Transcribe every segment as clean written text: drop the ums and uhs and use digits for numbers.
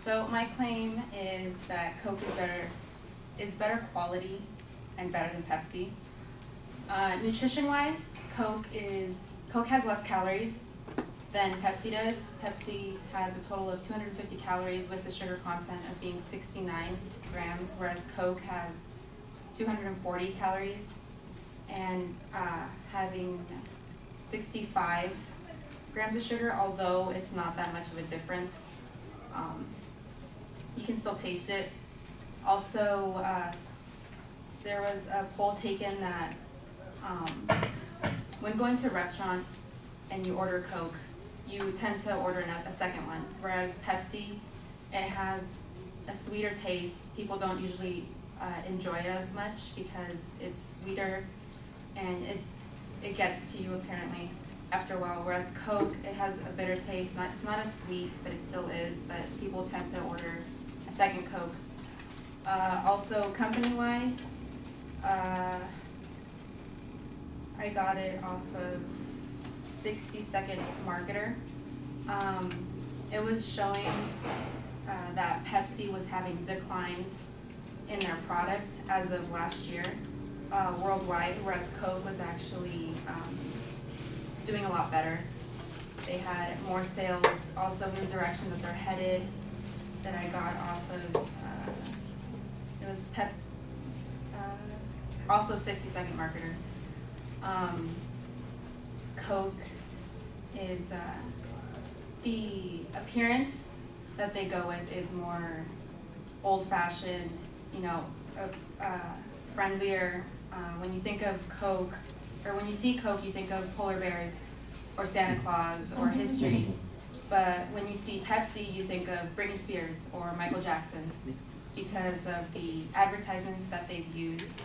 So my claim is that Coke is better quality and better than Pepsi. Nutrition-wise, Coke has less calories than Pepsi does. Pepsi has a total of 250 calories with the sugar content of being 69 grams, whereas Coke has 240 calories and having 65 grams of sugar, although it's not that much of a difference. You can still taste it. Also, there was a poll taken that when going to a restaurant and you order Coke, you tend to order a second one, whereas Pepsi, it has a sweeter taste. People don't usually enjoy it as much because it's sweeter and it gets to you apparently after a while, whereas Coke, it has a bitter taste. It's not as sweet, but it still is, but people tend to order a second Coke. Also, company-wise, I got it off of 60-second Marketer. It was showing that Pepsi was having declines in their product as of last year worldwide, whereas Coke was actually doing a lot better. They had more sales, also in the direction that they're headed, that I got off of, it was also 60-second Marketer. Coke is, the appearance that they go with is more old-fashioned, you know, friendlier. When you think of Coke, or when you see Coke, you think of polar bears or Santa Claus or history. But when you see Pepsi, you think of Britney Spears or Michael Jackson because of the advertisements that they've used.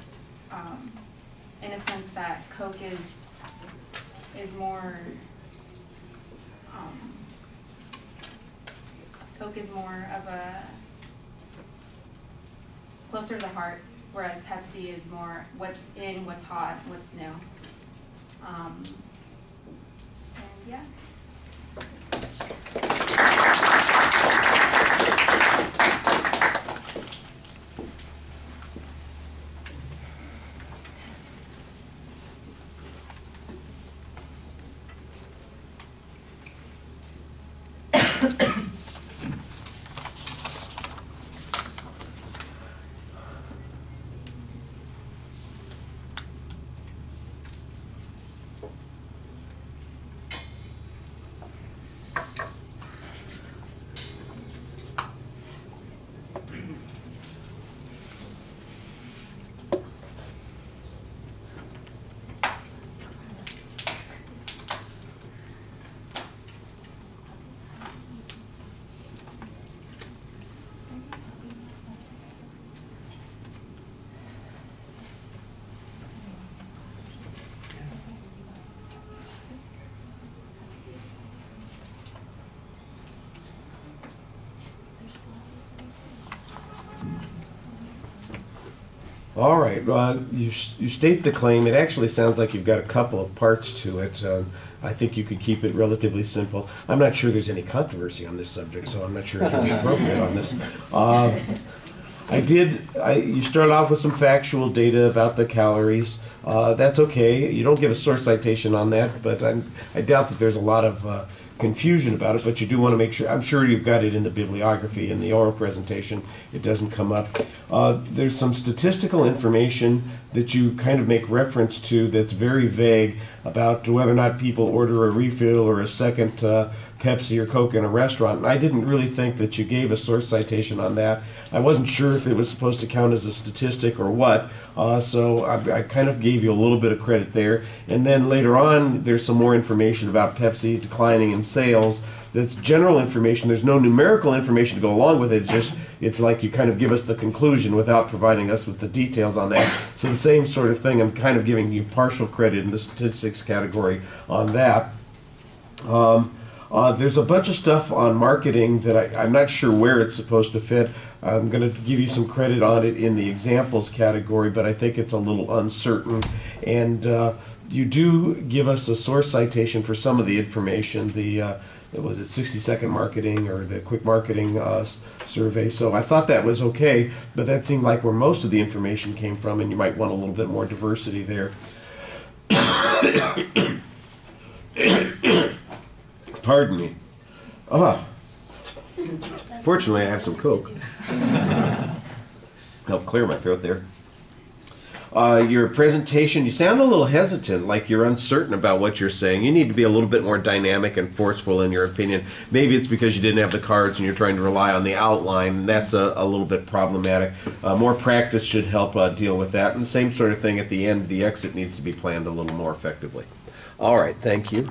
In a sense that Coke is more Coke is more of a closer to the heart, whereas Pepsi is more what's in, what's hot, what's new. And yeah. All right. You state the claim. It actually sounds like you've got a couple of parts to it. I think you could keep it relatively simple. I'm not sure there's any controversy on this subject, so I'm not sure if it's appropriate on this. You start off with some factual data about the calories. That's okay. You don't give a source citation on that, but I doubt that there's a lot of confusion about it, but you do want to make sure, I'm sure you've got it in the bibliography, in the oral presentation, it doesn't come up. There's some statistical information that you kind of make reference to that's very vague about whether or not people order a refill or a second Pepsi or Coke in a restaurant. And I didn't really think that you gave a source citation on that. I wasn't sure if it was supposed to count as a statistic or what, so I kind of gave you a little bit of credit there. And then later on, there's some more information about Pepsi declining in sales. That's general information. There's no numerical information to go along with it. It's like you kind of give us the conclusion without providing us with the details on that. So the same sort of thing, I'm kind of giving you partial credit in the statistics category on that. There's a bunch of stuff on marketing that I'm not sure where it's supposed to fit. I'm going to give you some credit on it in the examples category, but I think it's a little uncertain. And you do give us a source citation for some of the information. The was it 60-second marketing or the quick marketing survey. So I thought that was okay, but that seemed like where most of the information came from, and you might want a little bit more diversity there. Pardon me. Fortunately, I have some Coke. Help clear my throat there. Your presentation, you sound a little hesitant, like you're uncertain about what you're saying. You need to be a little bit more dynamic and forceful in your opinion. Maybe it's because you didn't have the cards and you're trying to rely on the outline, and that's a little bit problematic. More practice should help deal with that. And the same sort of thing at the end, the exit needs to be planned a little more effectively. All right, thank you.